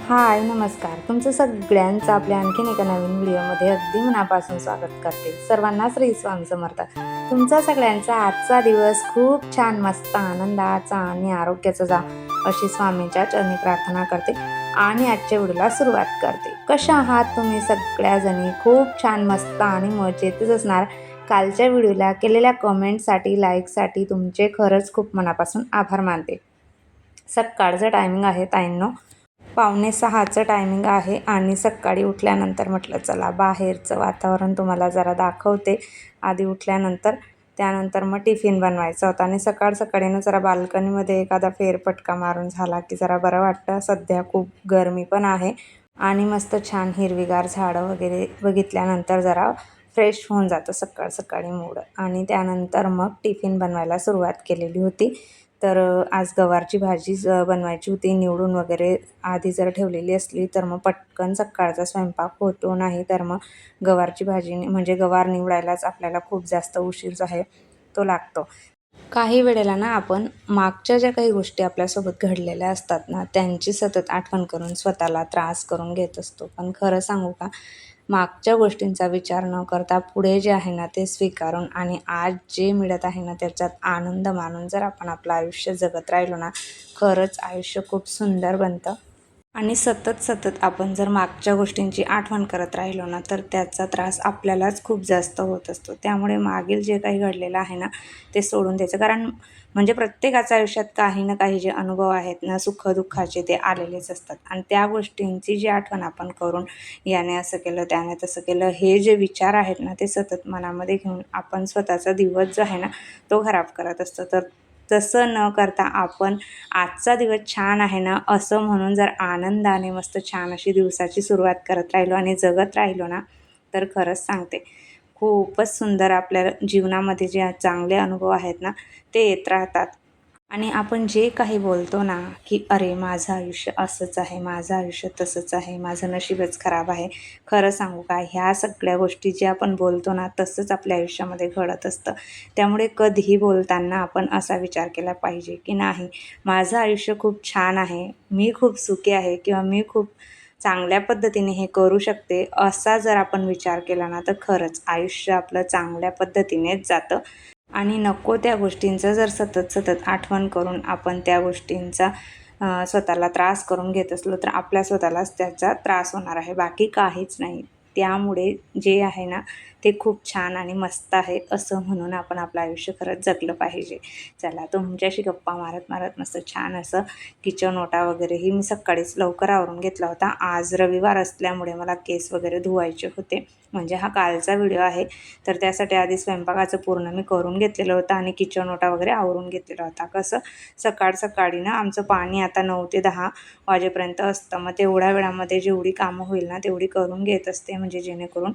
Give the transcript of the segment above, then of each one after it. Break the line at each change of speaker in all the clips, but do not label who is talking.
हाय, नमस्कार. तुमचं सगळ्यांचं आपल्या आणखीन एका नवीन व्हिडिओमध्ये अगदी मनापासून स्वागत करते. सर्वांना श्री स्वामी समर्थ. तुमचा सगळ्यांचा आजचा दिवस खूप छान, मस्त, आनंदाचा आणि आरोग्याचा जा अशी स्वामींच्या चरणी प्रार्थना करते आणि आजच्या व्हिडिओला सुरुवात करते. कशा आहात तुम्ही सगळ्याजणी? खूप छान, मस्त आणि मजेतच असणार. कालच्या व्हिडिओला केलेल्या कमेंटसाठी, लाईकसाठी तुमचे खरंच खूप मनापासून आभार मानते. सकाळचं टायमिंग आहे ताईंनो, 5:45चं टायमिंग आहे आणि सकाळी उठल्यानंतर म्हटलं चला बाहेरचं वातावरण तुम्हाला जरा दाखवते आधी उठल्यानंतर. त्यानंतर मग टिफिन बनवायचा होता आणि सकाळीनं जरा बाल्कनीमध्ये एखादा फेरफटका मारून झाला की जरा बरं वाटतं. सध्या खूप गरमी पण आहे आणि मस्त छान हिरवीगार झाडं वगैरे बघितल्यानंतर जरा फ्रेश होऊन जातं सकाळी मूड. आणि त्यानंतर मग टिफिन बनवायला सुरुवात केलेली होती. तर आज गवारची भाजीच बनवायची होती. निवडून वगैरे आधी जर ठेवलेली असली तर मग पटकन सकाळचा स्वयंपाक होतो. नाही तर मग गवारची भाजी म्हणजे गवार निवडायलाच आपल्याला खूप जास्त उशीर जो आहे तो लागतो. काही वेळेला ना आपण मागच्या ज्या काही गोष्टी आपल्यासोबत घडलेल्या असतात ना, त्यांची सतत आठवण करून स्वतःला त्रास करून घेत असतो. पण खरं सांगू का, मागच्या गोष्टींचा विचार न करता पुढे जे आहे ना ते स्वीकारून आणि आज जे मिळत आहे ना त्याच्यात आनंद मानून जर आपण आपलं आयुष्य जगत राहिलो ना, खरंच आयुष्य खूप सुंदर बनतं. आणि सतत आपण जर मागच्या गोष्टींची आठवण करत राहिलो ना, तर त्याचा त्रास आपल्यालाच खूप जास्त होत असतो. त्यामुळे मागील जे काही घडलेलं आहे ना, ते सोडून द्यायचं. कारण म्हणजे प्रत्येकाच्या आयुष्यात काही ना काही जे अनुभव आहेत ना, सुख-दुःखाचे ते आलेलेच असतात आणि त्या गोष्टींची जी आठवण आपण करून याने असं केलं, त्याने तसं केलं, हे जे विचार आहेत ना, ते सतत मनामध्ये घेऊन आपण स्वतःचा दिवस जो आहे ना, तो खराब करत असतो. तर तसं न करता आपण आजचा दिवस छान आहे ना, असं म्हणून जर आनंदाने मस्त छान अशी दिवसाची सुरुवात करत राहिलो आणि जगत राहिलो ना, तर खरंच सांगते खूपच सुंदर आपल्या जीवनामध्ये जे चांगले अनुभव आहेत ना, ते येत राहतात. आणि आपण जे काही बोलतो ना, की "अरे, माझं आयुष्य असंच आहे, माझं आयुष्य तसंच आहे, माझं नशीबच खराब आहे." खरं सांगू का, ह्या सगळ्या गोष्टी ज्या आपण बोलतो ना, तसंच आपल्या आयुष्यामध्ये घडत असतं. त्यामुळे कधीही बोलताना आपण असा विचार केला पाहिजे, की नाही, माझं आयुष्य खूप छान आहे, मी खूप सुखी आहे किंवा मी खूप चांगल्या पद्धतीने हे करू शकते, असा जर आपण विचार केला ना, तर खरंच आयुष्य आपलं चांगल्या पद्धतीनेच जातं. आणि नको त्या गोष्टींचं जर सतत आठवण करून आपण त्या गोष्टींचा स्वतःला त्रास करून घेत असलो तर आपल्या स्वतःलाच त्याचा त्रास होणार आहे, बाकी काहीच नाही. त्यामुळे जे आहे ना ते खूप छान आणि मस्त आहे असं म्हणून आपण आपलं आयुष्य खरंच जगलं पाहिजे. चला, तुमच्याशी गप्पा मारत मस्त छान असं किचन ओटा वगैरेही मी सकाळीच लवकर आवरून घेतला होता. आज रविवार असल्यामुळे मला केस वगैरे धुवायचे होते. म्हणजे हा कालचा व्हिडिओ आहे. तर त्यासाठी आधी स्वयंपाकाचं पूर्ण मी करून घेतलेलं होतं आणि किचन ओटा वगैरे आवरून घेतलेला होता. कसं सकाळी ना आमचं पाणी आता 9 ते 10 वाजेपर्यंत असतं. मग तेवढ्या वेळामध्ये जेवढी कामं होईल ना तेवढी करून घेत असते. म्हणजे जेणेकरून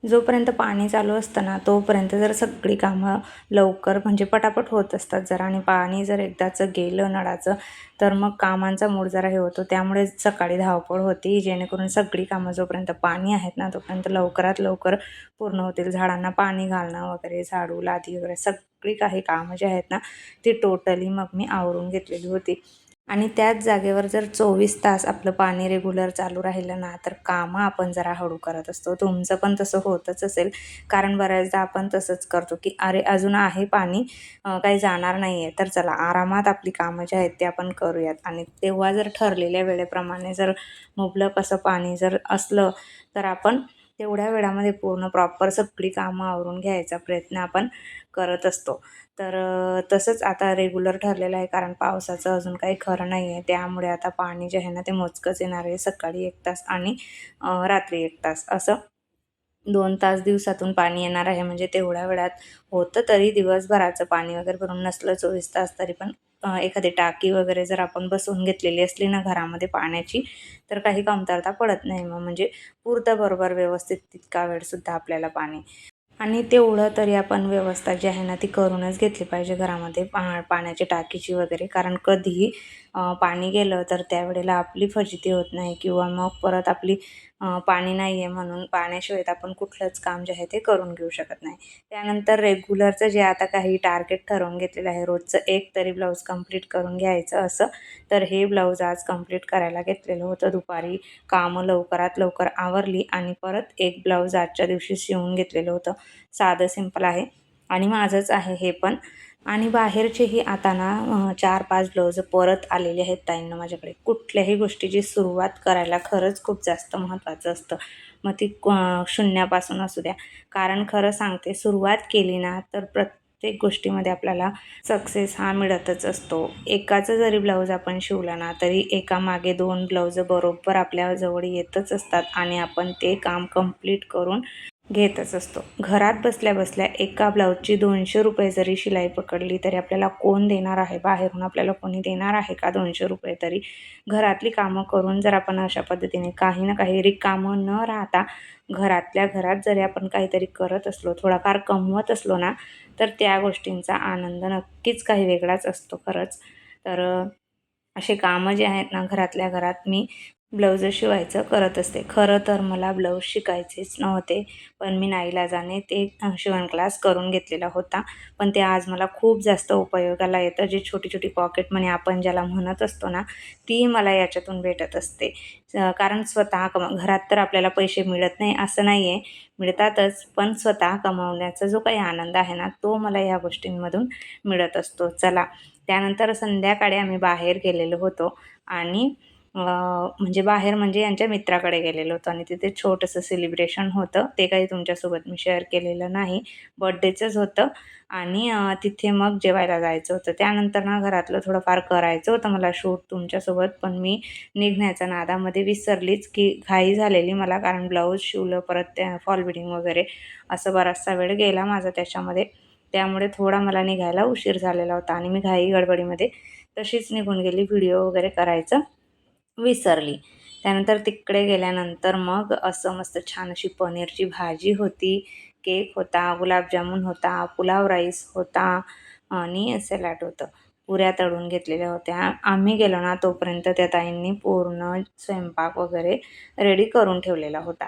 जोपर्यंत पाणी चालू असतं ना, तोपर्यंत जर सगळी कामं लवकर म्हणजे पटापट होत असतात जरा. आणि पाणी जर एकदाचं गेलं नळाचं, तर मग कामांचा मूड जरा हे होतो. त्यामुळे सकाळी धावपळ होती, जेणेकरून सगळी कामं जोपर्यंत पाणी आहेत ना, तोपर्यंत लवकरात लवकर पूर्ण होतील. झाडांना पाणी घालणं वगैरे, झाडू, लादी वगैरे सगळी काही कामं जी आहेत ना, ती टोटली मग मी आवरून घेतलेली होती. आणि त्याच जागेवर जर 24 तास आपलं पाणी रेग्युलर चालू राहिलं ना, तर कामं आपण जरा हळू करत असतो. तुमचं पण तसं होतच असेल. कारण बऱ्याचदा आपण तसंच करतो, की "अरे, अजून आहे पाणी, काही जाणार नाही आहे, तर चला आरामात आपली कामं जी आहेत ते आपण करूयात." आणि तेव्हा जर ठरलेल्या वेळेप्रमाणे जर मुबलक असं पाणी जर असलं, तर आपण तेवढ्या वेळामध्ये पूर्ण प्रॉपर सगळी कामं आवरून घ्यायचा प्रयत्न आपण करत असतो. तर तसंच आता रेग्युलर ठरलेलं आहे, कारण पावसाचं अजून काही खरं नाही आहे. त्यामुळे आता पाणी जे आहे ना ते मोजकंच येणार आहे. सकाळी 1 तास आणि रात्री 1 तास असं 2 तास दिवसातून पाणी येणार आहे. म्हणजे तेवढ्या वेळात होतं तरी दिवसभराचं पाणी वगैरे भरून नसलं 24 तास तरी पण एखादी टाकी वगैरे जर आपण बसवून घेतलेली असली ना घरामध्ये पाण्याची, तर काही कमतरता पडत नाही. मग म्हणजे पुरतं बरोबर व्यवस्थित तितका वेळसुद्धा आपल्याला पाणी. आणि तेवढं तरी आपण व्यवस्था जी आहे ना ती करूनच घेतली पाहिजे घरामध्ये पाण्याची टाकीची वगैरे. कारण कधीही पाणी गेलं तर त्यावेळेला आपली फजिती होत नाही किंवा मग परत आपली पाणी नाही आहे म्हणून पाण्याशिवाय आपण कुठलंच काम जे आहे ते करून घेऊ शकत नाही. त्यानंतर रेग्युलरचं जे आता काही टार्गेट ठरवून घेतलेलं आहे, रोजचं एक तरी ब्लाऊज कंप्लीट करून घ्यायचं असं, तर हे ब्लाऊज आज कंप्लीट करायला घेतलेलं होतं. दुपारी कामं लवकरात लवकर आवरली आणि परत एक ब्लाऊज आजच्या दिवशी शिवून घेतलेलं होतं. साधं सिंपल आहे आणि माझंच आहे हे पण. आणि बाहेरचेही आता ना 4-5 ब्लाऊजं परत आलेले आहेत ताईंना माझ्याकडे. कुठल्याही गोष्टीची सुरुवात करायला खरंच खूप जास्त महत्त्वाचं असतं. मग ती शून्यापासून असू द्या. कारण खरं सांगते, सुरुवात केली ना तर प्रत्येक गोष्टीमध्ये आपल्याला सक्सेस हा मिळतच असतो. एकाचं जरी ब्लाऊज आपण शिवलं ना तरी एकामागे 2 ब्लाऊजं बरोबर आपल्याजवळ येतच असतात आणि आपण ते काम कंप्लीट करून घेतच असतो. घरात बसल्या-बसल्या एका ब्लाऊजची ₹200 जरी शिलाई पकडली तरी आपल्याला कोण देणार आहे? बाहेरून आपल्याला कोणी देणार आहे का ₹200 तरी? घरातली कामं करून जर आपण अशा पद्धतीने काही ना काही रिकामं न राहता घरातल्या घरात जरी आपण काहीतरी करत असलो, थोडाफार कमवत असलो ना, तर त्या गोष्टींचा आनंद नक्कीच काही वेगळाच असतो खरंच. तर असे कामं जे आहेत ना घरातल्या घरात मी ब्लाऊजं शिवायचं करत असते. खरं तर मला ब्लाऊज शिकायचेच नव्हते, पण मी नाईलाजाने ते शिवण क्लास करून घेतलेला होता. पण ते आज मला खूप जास्त उपयोगाला येतं. जी छोटी-छोटी पॉकेट मनी आपण ज्याला म्हणत असतो ना, ती मला याच्यातून भेटत असते. कारण स्वतः घरात तर आपल्याला पैसे मिळत नाही असं नाही आहे, मिळतातच. पण स्वतः कमावण्याचा जो काही आनंद आहे ना, तो मला या गोष्टींमधून मिळत असतो. चला, त्यानंतर संध्याकाळी आम्ही बाहेर गेलेलो होतो आणि म्हणजे बाहेर म्हणजे यांच्या मित्राकडे गेलेलो होतो आणि तिथे छोटंसं सेलिब्रेशन होतं. ते काही तुमच्यासोबत मी शेअर केलेलं नाही. बर्थडेचंच होतं आणि तिथे मग जेवायला जायचं होतं. त्यानंतर ना घरातलं थोडंफार करायचं होतं मला शूट तुमच्यासोबत, पण मी निघण्याच्या नादामध्ये विसरलीच, की घाई झालेली मला, कारण ब्लाऊज शिवलं, परत त्या फॉल बिडिंग वगैरे असं बराचसा वेळ गेला माझा त्याच्यामध्ये. त्यामुळे थोडा मला निघायला उशीर झालेला होता आणि मी घाई गडबडीमध्ये तशीच निघून गेली. व्हिडिओ वगैरे करायचं विसरली. त्यानंतर तिकडे गेल्यानंतर मग असं मस्त छान अशी पनीरची भाजी होती, केक होता, गुलाबजामुन होता, पुलाव राईस होता आणि सॅलड होतं. पुऱ्या तळून घेतलेल्या होत्या. आम्ही गेलो ना तोपर्यंत त्या ताईंनी पूर्ण स्वयंपाक वगैरे रेडी करून ठेवलेला होता.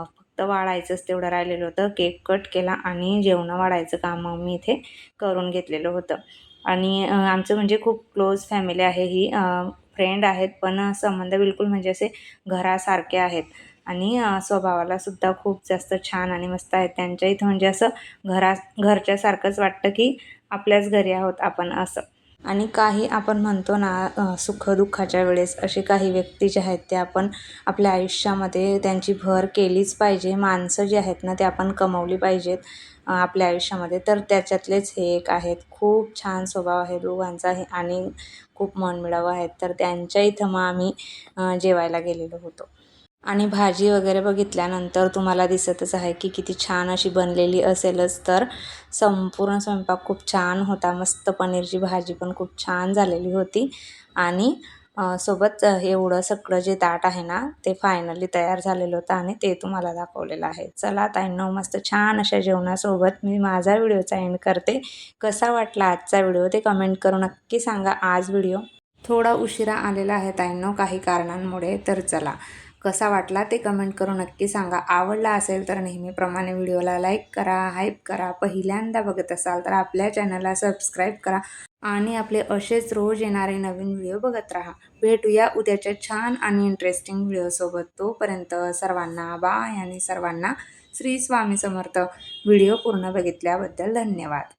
फक्त वाढायचंच तेवढं राहिलेलं होतं. केक कट केला आणि जेवणं वाढायचं काम मी इथे करून घेतलेलं होतं. आणि आमचं म्हणजे खूप क्लोज फॅमिली आहे ही. फ्रेंड आहेत, पण संबंध बिलकुल म्हणजे असे घरासारखे आहेत आणि स्वभावाला सुद्धा खूप जास्त छान आणि मस्त आहेत. त्यांच्या इथं म्हणजे असं घरच्यासारखंच वाटतं, की आपल्याच घरी आहोत आपण असं. आणि काही आपण म्हणतो ना सुख-दुःखाच्या वेळेस असे काही व्यक्ती जे आहेत ते आपण आपल्या आयुष्यामध्ये त्यांची भर केलीच पाहिजे. माणसं जी आहेत ना ते आपण कमवली पाहिजेत आपल्या आयुष्यामध्ये. तर त्याच्यातलेच हे एक आहेत. खूप छान स्वभाव आहे दोघांचाही आणि खूप मनमिळावू आहेत. तर त्यांच्या इथं मग आम्ही जेवायला गेलेलो होतो. आणि भाजी वगैरे बघितल्यानंतर तुम्हाला दिसतच आहे की किती छान अशी बनलेली असेलच. तर संपूर्ण स्वयंपाक खूप छान होता. मस्त पनीरची भाजी पण खूप छान झालेली होती आणि सोबत एवढं सगळं जे ताट आहे ना ते फायनली तयार झालेलं होतं आणि ते तुम्हाला दाखवलेलं आहे. चला ताईंनो, मस्त छान अशा जेवणासोबत मी माझा व्हिडिओचा एंड करते. कसा वाटला आजचा व्हिडिओ ते कमेंट करून नक्की सांगा. आज व्हिडिओ थोडा उशिरा आलेला आहे ताईंनो काही कारणांमुळे. तर चला, कसा वाटला ते कमेंट करून नक्की सांगा. आवडला असेल तर नेहमीप्रमाणे व्हिडिओला लाईक करा, हाईप करा. पहिल्यांदा बघत असाल तर आपल्या चॅनलला सबस्क्राईब करा आणि आपले असेच रोज येणारे नवीन व्हिडिओ बघत राहा. भेटूया उद्याच्या छान आणि इंटरेस्टिंग व्हिडिओसोबत. तोपर्यंत सर्वांना बाय आणि सर्वांना श्री स्वामी समर्थ. व्हिडिओ पूर्ण बघितल्याबद्दल धन्यवाद.